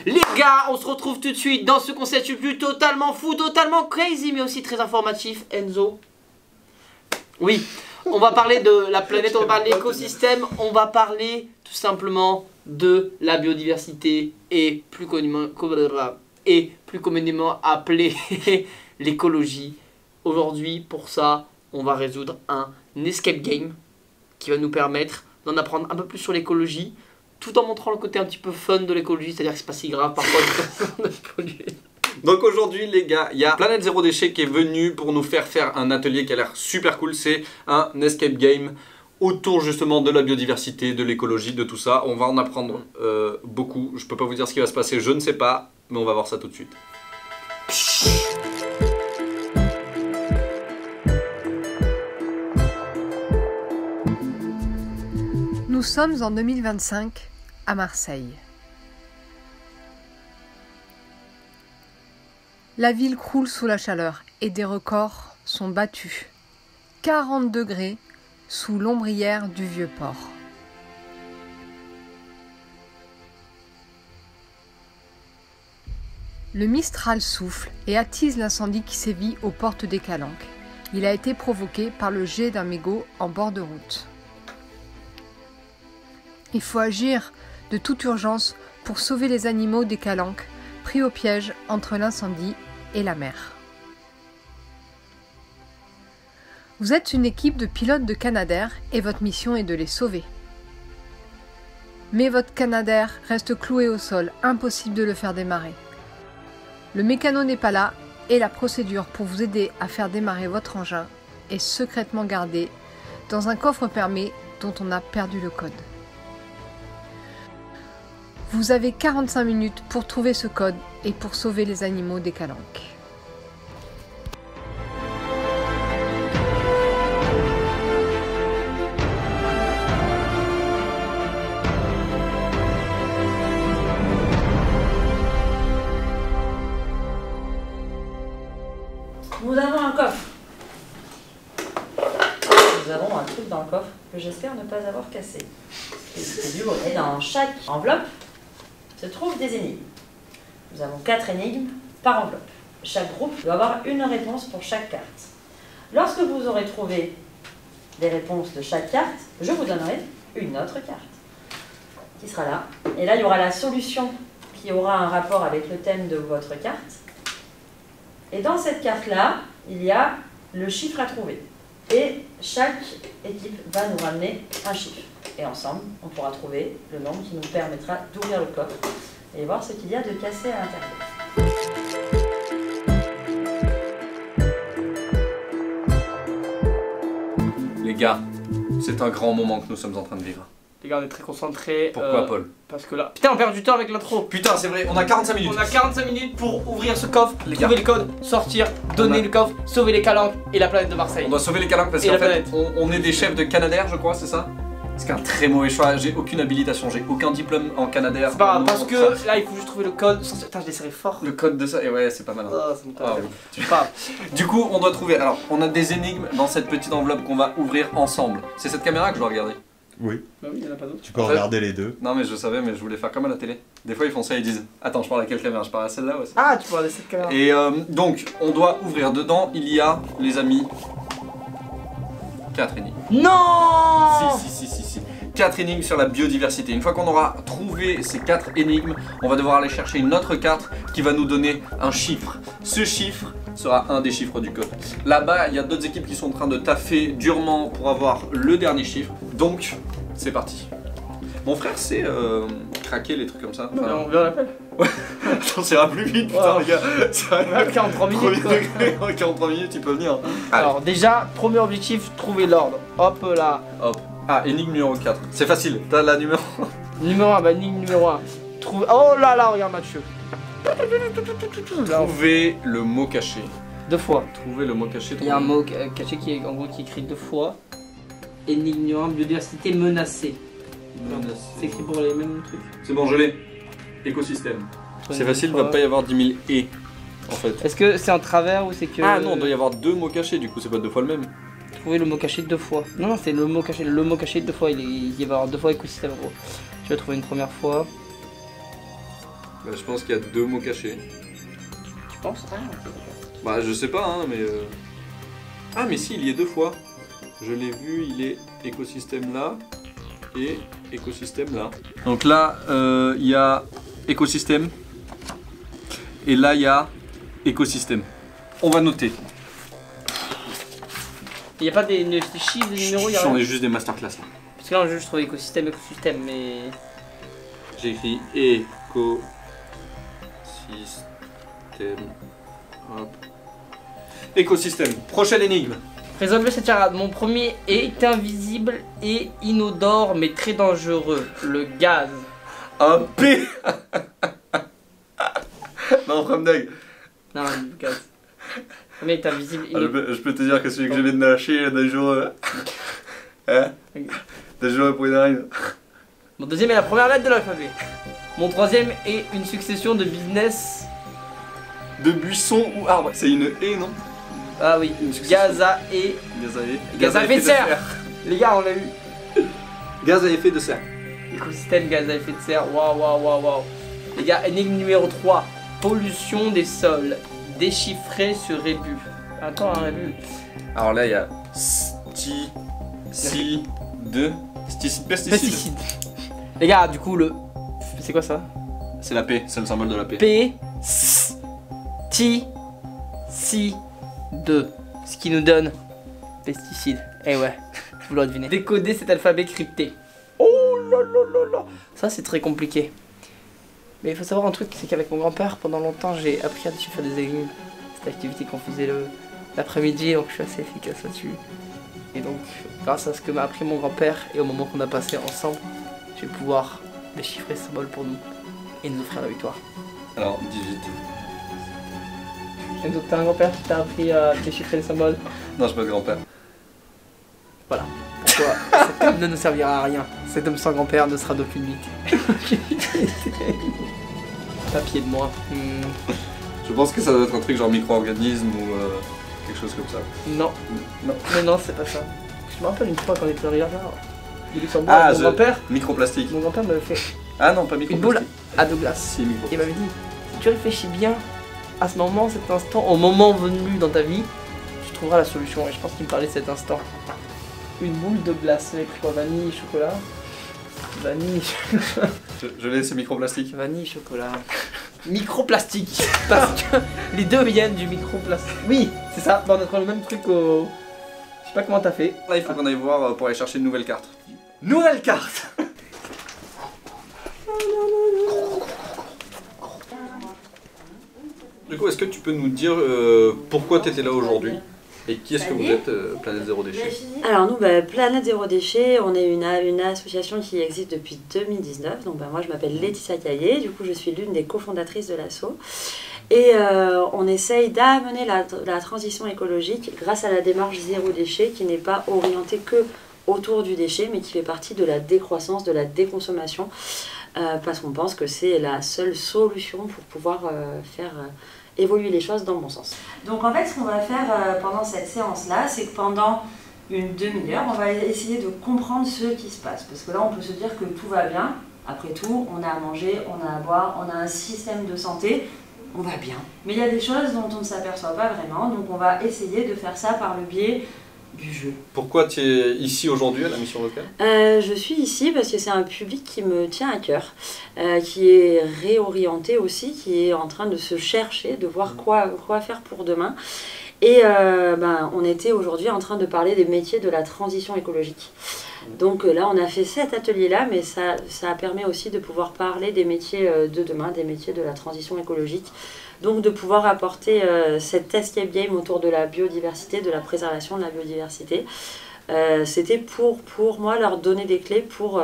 Les gars, on se retrouve tout de suite dans ce concept plus totalement fou, totalement crazy, mais aussi très informatif. Enzo. Oui, on va parler de la planète, on va parler de l'écosystème, on va parler tout simplement de la biodiversité et plus communément appelée l'écologie. Aujourd'hui, pour ça, on va résoudre un escape game qui va nous permettre d'en apprendre un peu plus sur l'écologie, tout en montrant le côté un petit peu fun de l'écologie, c'est-à-dire que c'est pas si grave parfois de polluer. Donc aujourd'hui les gars, il y a Planète Zéro Déchet qui est venu pour nous faire un atelier qui a l'air super cool. C'est un escape game autour justement de la biodiversité, de l'écologie, de tout ça. On va en apprendre beaucoup. Je peux pas vous dire ce qui va se passer, je ne sais pas, mais on va voir ça tout de suite. Nous sommes en 2025 à Marseille. La ville croule sous la chaleur et des records sont battus. 40 degrés sous l'ombrière du vieux port. Le Mistral souffle et attise l'incendie qui sévit aux portes des Calanques. Il a été provoqué par le jet d'un mégot en bord de route. Il faut agir de toute urgence pour sauver les animaux des Calanques, pris au piège entre l'incendie et la mer. Vous êtes une équipe de pilotes de Canadair et votre mission est de les sauver. Mais votre Canadair reste cloué au sol, impossible de le faire démarrer. Le mécano n'est pas là et la procédure pour vous aider à faire démarrer votre engin est secrètement gardée dans un coffre fermé dont on a perdu le code. Vous avez 45 minutes pour trouver ce code et pour sauver les animaux des Calanques. Nous avons un coffre. Nous avons un truc dans le coffre que j'espère ne pas avoir cassé. C'est du lourd. Et dans chaque enveloppe se trouvent des énigmes. Nous avons 4 énigmes par enveloppe. Chaque groupe doit avoir une réponse pour chaque carte. Lorsque vous aurez trouvé les réponses de chaque carte, je vous donnerai une autre carte qui sera là. Et là, il y aura la solution qui aura un rapport avec le thème de votre carte. Et dans cette carte-là, il y a le chiffre à trouver. Et chaque équipe va nous ramener un chiffre. Et ensemble, on pourra trouver le nombre qui nous permettra d'ouvrir le coffre et voir ce qu'il y a de cassé à l'intérieur. Les gars, c'est un grand moment que nous sommes en train de vivre. Les gars, on est très concentrés. Pourquoi Paul? Parce que là... Putain, on perd du temps avec l'intro. Putain, c'est vrai, on a 45 minutes. On a 45 minutes pour ouvrir ce coffre, trouver le code, sortir, donner le coffre, sauver les Calanques et la planète de Marseille. On doit sauver les Calanques parce qu'en fait, on est des chefs de Canadair, je crois, c'est ça? C'est qu'un très mauvais choix, j'ai aucune habilitation, j'ai aucun diplôme en Canadair. C'est pas grave, parce que là, il faut juste trouver le code. Putain, je l'ai serré fort. Le code de ça, et ouais, c'est pas mal. Hein. Oh, ça me Ah, oui. oui. Du coup, on doit trouver. Alors, on a des énigmes dans cette petite enveloppe qu'on va ouvrir ensemble. C'est cette caméra que je dois regarder. Oui. Bah oui, il y en a pas d'autres. Tu peux regarder les deux. Non, mais je savais, mais je voulais faire comme à la télé. Des fois, ils font ça, ils disent attends, je parle à quelle caméra? Je parle à celle-là aussi. Ah, tu peux regarder cette caméra. Et donc, on doit ouvrir dedans. Il y a, les amis, 4 énigmes. Non! Si. 4 énigmes sur la biodiversité. Une fois qu'on aura trouvé ces 4 énigmes, on va devoir aller chercher une autre carte qui va nous donner un chiffre. Ce chiffre sera un des chiffres du code. Là-bas, il y a d'autres équipes qui sont en train de taffer durement pour avoir le dernier chiffre. Donc, c'est parti. Mon frère sait craquer les trucs comme ça. Enfin, on vient l'appel. Ouais. Attends, ça ira plus vite, putain, les gars. Ça va 43 minutes. En 43 minutes, tu peux venir. Alors, déjà, premier objectif, trouver l'ordre. Hop là. Hop. Ah, énigme numéro 4. C'est facile, t'as la numéro. Numéro 1, bah énigme numéro 1. Trouve... Oh là là, regarde Mathieu. Trouver le mot caché. 2 fois. Trouver le mot caché. Il y a un mot caché qui est en gros qui est écrit 2 fois. Énigme numéro 1, biodiversité menacée. C'est écrit pour les mêmes trucs. C'est bon, je l'ai. Écosystème. C'est facile, il va pas y avoir 10 000 et en fait. Est-ce que c'est en travers ou c'est que... Ah non, il doit y avoir 2 mots cachés, du coup c'est pas 2 fois le même. Trouver le mot caché 2 fois. Non, c'est le mot caché. Le mot caché 2 fois. Il va y avoir 2 fois écosystème en gros. Je vais trouver une première fois. Bah, je pense qu'il y a 2 mots cachés. Tu penses? Ah, ok, d'accord. Bah je sais pas hein, mais... Ah mais si, il y est 2 fois. Je l'ai vu, il est écosystème là et écosystème là. Donc là, il y a écosystème. Et là, il y a écosystème. On va noter. Il n'y a pas des chiffres, des numéros, il y a On rien. est juste des masterclass là. Parce que là, je trouve écosystème, mais... J'ai écrit écosystème. Hop. Écosystème. Prochaine énigme. Résolvez cette charade. Mon premier est invisible et inodore, mais très dangereux. Le gaz. Un P. Non, Framdag. Non, le gaz. Le premier est invisible et... Je peux te dire que celui que je viens de lâcher d'un jour. Hein? D'un jour pour une arène. Mon deuxième est la première lettre de l'alphabet. Mon troisième est une succession de business... De buisson ou arbre. C'est une haie, non? Ah oui, Une succession. Gaza et... Gaz à effet de serre. Les gars, on l'a eu. Gaz à effet de serre. Écosystème, gaz à effet de serre. Waouh, waouh, waouh, waouh. Les gars, énigme numéro 3. Pollution des sols. Déchiffré sur rébus. Attends, un rébus. Alors là, il y a pesticide. Pesticide. Les gars, du coup, le... C'est quoi ça? C'est la P, c'est le symbole de la P. P, S, T, C, 2. Ce qui nous donne pesticide. Eh ouais, vous l'aurez deviné. Décoder cet alphabet crypté. Oh là là là là. Ça, c'est très compliqué. Mais il faut savoir un truc, c'est qu'avec mon grand-père, pendant longtemps, j'ai appris à déchiffrer des énigmes. Cette activité qu'on faisait l'après-midi, donc je suis assez efficace là-dessus. Et donc, grâce à ce que m'a appris mon grand-père et au moment qu'on a passé ensemble, je vais pouvoir déchiffrer ce symbole pour nous et nous offrir la victoire. Alors, 18. Et donc, t'as un grand-père qui t'a appris à déchiffrer les symboles. Non, j'ai pas de grand-père. Voilà. Pourquoi cet homme ne nous servira à rien. Cet homme sans grand-père ne sera d'aucune utilité. Papier de moi. Je pense que ça doit être un truc genre micro-organisme ou quelque chose comme ça. Non. Non. Mais non, c'est pas ça. Je me rappelle une fois quand on était dans les jardins du Luxembourg, mon grand-père Microplastique. m'avait fait Ah non, pas une microplastique. boule à deux glaces. Si, micro. Il m'avait dit, si tu réfléchis bien à ce moment, cet instant, au moment venu dans ta vie, tu trouveras la solution. Et je pense qu'il me parlait de cet instant. Une boule de glace, avec quoi? Vanille, chocolat. Vanille, Je l'ai, c'est microplastique. vanille, chocolat. Microplastique. Parce que les deux viennent du microplastique. Oui, c'est ça. Bah, on a trouvé le même truc au... Je sais pas comment t'as fait. Là, il faut qu'on aille voir pour aller chercher une nouvelle carte. Nouvelle carte. Du coup, est-ce que tu peux nous dire pourquoi tu étais là aujourd'hui et qui est-ce que vous êtes, Planète Zéro Déchet? Alors nous, Planète Zéro Déchet, on est une association qui existe depuis 2019. Donc moi je m'appelle Laetitia Caillé, du coup je suis l'une des cofondatrices de l'asso. Et on essaye d'amener la transition écologique grâce à la démarche Zéro Déchet qui n'est pas orientée que autour du déchet mais qui fait partie de la décroissance, de la déconsommation. Parce qu'on pense que c'est la seule solution pour pouvoir faire évoluer les choses dans le bon sens. Donc en fait ce qu'on va faire pendant cette séance-là, c'est que pendant une demi-heure, on va essayer de comprendre ce qui se passe. Parce que là on peut se dire que tout va bien, après tout, on a à manger, on a à boire, on a un système de santé, on va bien. Mais il y a des choses dont on ne s'aperçoit pas vraiment, donc on va essayer de faire ça par le biais du jeu. Pourquoi tu es ici aujourd'hui à la mission locale? Je suis ici parce que c'est un public qui me tient à cœur, qui est réorienté aussi, qui est en train de se chercher, de voir quoi faire pour demain. Et on était aujourd'hui en train de parler des métiers de la transition écologique. Donc là, on a fait cet atelier-là, mais ça permet aussi de pouvoir parler des métiers de demain, des métiers de la transition écologique. Donc de pouvoir apporter cet escape game autour de la biodiversité, de la préservation de la biodiversité. C'était pour moi leur donner des clés pour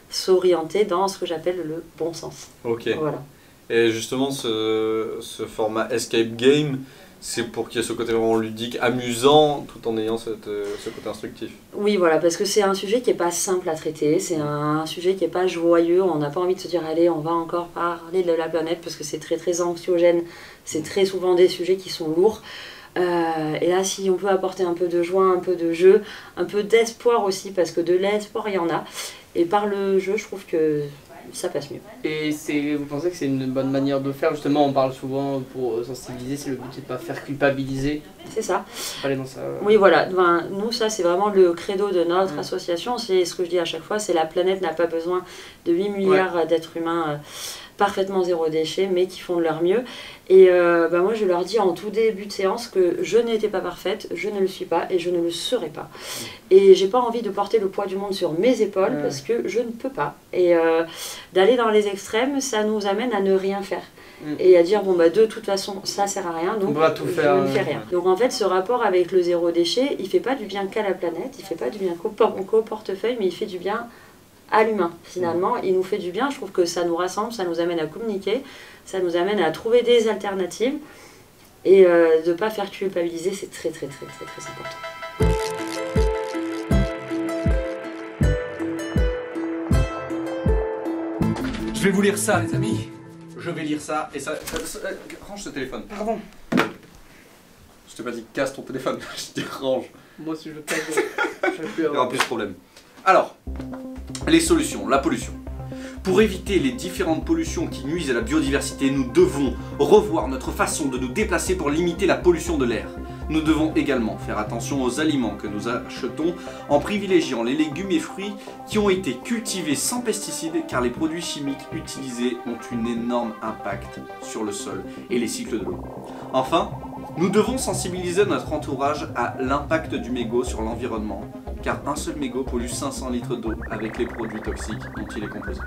s'orienter dans ce que j'appelle le bon sens. Ok. Voilà. Et justement, ce format escape game, c'est pour qu'il y ait ce côté vraiment ludique, amusant, tout en ayant ce côté instructif. Oui, voilà, parce que c'est un sujet qui n'est pas simple à traiter, c'est un sujet qui n'est pas joyeux, on n'a pas envie de se dire allez, on va encore parler de la planète, parce que c'est très très anxiogène, c'est très souvent des sujets qui sont lourds. Et là, si on peut apporter un peu de joie, un peu de jeu, un peu d'espoir aussi, parce que de l'espoir, il y en a. Et par le jeu, je trouve qu'il ça passe mieux. Et vous pensez que c'est une bonne manière de faire? Justement, on parle souvent pour sensibiliser, c'est le but c'est de pas faire culpabiliser. C'est ça. Pas aller dans ça. Oui, voilà. Ben, nous, ça, c'est vraiment le credo de notre association. C'est ce que je dis à chaque fois, c'est la planète n'a pas besoin de 8 milliards d'êtres humains parfaitement zéro déchet, mais qui font de leur mieux. Et ben, moi, je leur dis en tout début de séance que je n'étais pas parfaite, je ne le suis pas et je ne le serai pas. Et j'ai pas envie de porter le poids du monde sur mes épaules parce que je ne peux pas. Et d'aller dans les extrêmes, ça nous amène à ne rien faire. Et à dire bon bah de toute façon ça sert à rien donc on va tout faire, je ne fais rien. Donc en fait ce rapport avec le zéro déchet il fait pas du bien qu'à la planète, il fait pas du bien qu'au portefeuille, mais il fait du bien à l'humain finalement. Il nous fait du bien, je trouve que ça nous rassemble, ça nous amène à communiquer, ça nous amène à trouver des alternatives et de pas faire culpabiliser, c'est très très très très très important. Je vais vous lire ça les amis. Je vais lire ça et ça range ce téléphone. Pardon. Je t'ai pas dit casse ton téléphone, je dis range. Moi si je casse, je vais plus Il y aura avoir. plus de problème. Alors, les solutions, la pollution. Pour éviter les différentes pollutions qui nuisent à la biodiversité, nous devons revoir notre façon de nous déplacer pour limiter la pollution de l'air. Nous devons également faire attention aux aliments que nous achetons en privilégiant les légumes et fruits qui ont été cultivés sans pesticides car les produits chimiques utilisés ont un énorme impact sur le sol et les cycles de l'eau. Enfin, nous devons sensibiliser notre entourage à l'impact du mégot sur l'environnement car un seul mégot pollue 500 litres d'eau avec les produits toxiques dont il est composé.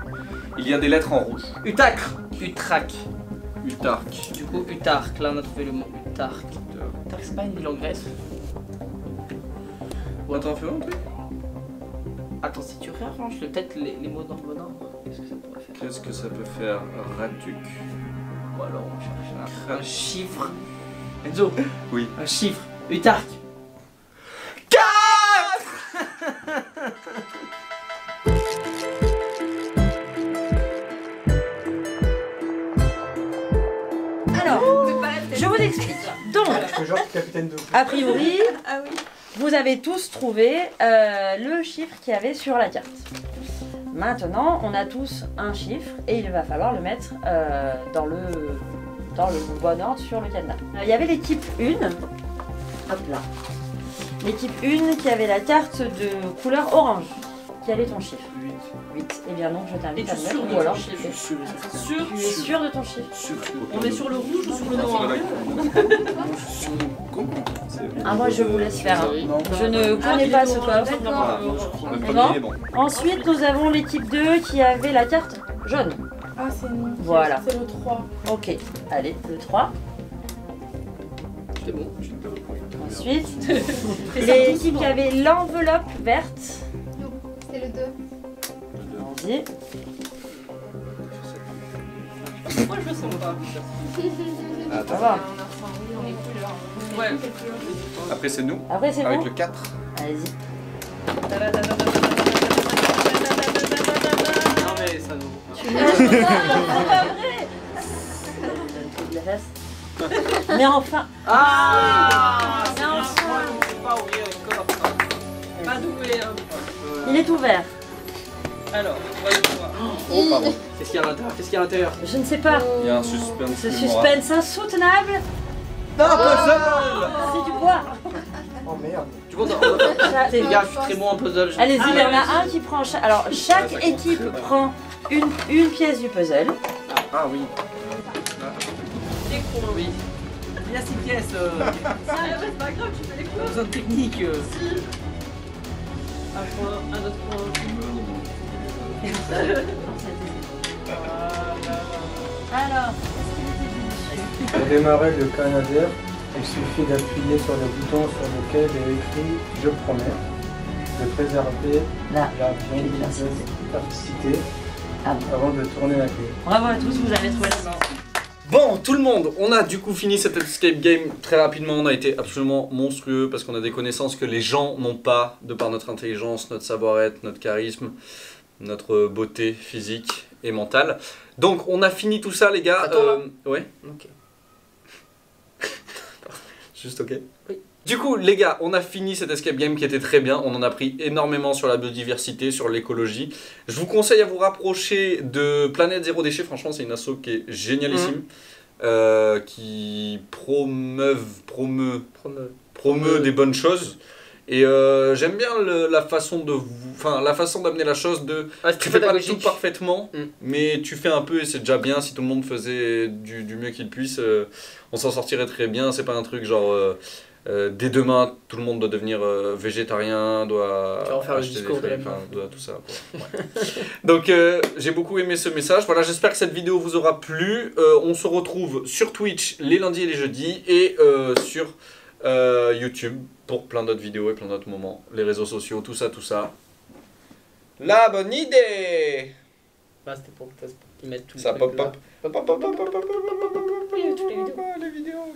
Il y a des lettres en rouge. Utacre. Utrac. Utark. Du coup Utark, là on a trouvé le mot Utark. Utark c'est pas une ville en Grèce. Ou attends, fais voir un truc. Attends, si tu réarranges peut-être les mots dans le bon ordre, qu'est-ce que ça pourrait faire? Qu'est-ce que ça peut faire? Ratuk. Ou alors on cherche un chiffre. Enzo. Oui. Un chiffre. Utark. Alors, je vous explique. Donc, Genre capitaine de a priori, vous avez tous trouvé le chiffre qu'il y avait sur la carte. Maintenant, on a tous un chiffre et il va falloir le mettre dans le bon ordre sur le cadenas. Il y avait l'équipe 1, hop là. L'équipe 1 qui avait la carte de couleur orange. Quel est ton chiffre? 8. Eh bien donc je t'invite à le mettre ou alors je fais. Sûr. Tu es sûr de ton chiffre? On est sur le rouge ou sur le noir? Ah moi je vous laisse faire. Je ne connais pas ce coffre. Le Bon. premier est bon. Ensuite nous avons l'équipe 2 qui avait la carte jaune. Ah, c'est nous. Voilà. C'est le 3. Ok, allez, le 3. C'est bon. Ensuite, l'équipe qui avait l'enveloppe verte. C'est le 2. Allons-y. Moi je le sens pas. Ça va. Ouais. Après c'est nous, Après c'est avec bon. le 4. Allez-y. Non mais ça nous. C'est pas vrai. De la face. Mais enfin. Ah Mais enfin. on peut pas ouvrir les coffres. Pas d'ouvrir. Il est ouvert. Alors, voyons voir. Oh pardon. Qu'est-ce qu'il y a à l'intérieur? Qu'est-ce qu'il y a à l'intérieur? Je ne sais pas. Il y a un suspense. Ce mémorable. suspense insoutenable. Un puzzle. C'est du bois. Oh merde. Du coup, Ça- les gars, je suis très bon en puzzle. Allez-y, il y en a un qui prend. Alors, chaque équipe prend une pièce du puzzle. Ah oui. C'est con, oui. Il y a 6 pièces. C'est pas grave, tu fais les coups. Besoin de technique. Un point, un autre point. Alors, Pour démarrer le Canadair, il suffit d'appuyer sur le bouton sur lequel est écrit « Je promets » de préserver là. la Biodiversité. biodiversité Ah bon. avant de tourner la clé. Bravo à tous, vous avez trouvé la main. Bon, tout le monde, on a du coup fini cette escape game très rapidement. On a été absolument monstrueux parce qu'on a des connaissances que les gens n'ont pas de par notre intelligence, notre savoir-être, notre charisme, notre beauté physique et mentale. Donc, on a fini tout ça, les gars. Attends, là. Ouais. Ok. Juste ok. Oui. Du coup, les gars, on a fini cet escape game qui était très bien. On en a pris énormément sur la biodiversité, sur l'écologie. Je vous conseille à vous rapprocher de Planète Zéro Déchet. Franchement, c'est une asso qui est génialissime. Qui promeut des bonnes choses. Et j'aime bien la façon d'amener la chose de tu fais pas tout parfaitement, mais tu fais un peu et c'est déjà bien. Si tout le monde faisait du mieux qu'il puisse, on s'en sortirait très bien. C'est pas un truc genre dès demain tout le monde doit devenir végétarien, doit acheter des fruits, doit tout ça. Ouais. Donc j'ai beaucoup aimé ce message. Voilà, j'espère que cette vidéo vous aura plu. On se retrouve sur Twitch les lundis et les jeudis et sur YouTube pour plein d'autres vidéos et plein d'autres moments, les réseaux sociaux, tout ça. La bonne idée. Bah, c'était pour qu'ils mettent tout ça pop. les vidéos. Les vidéos.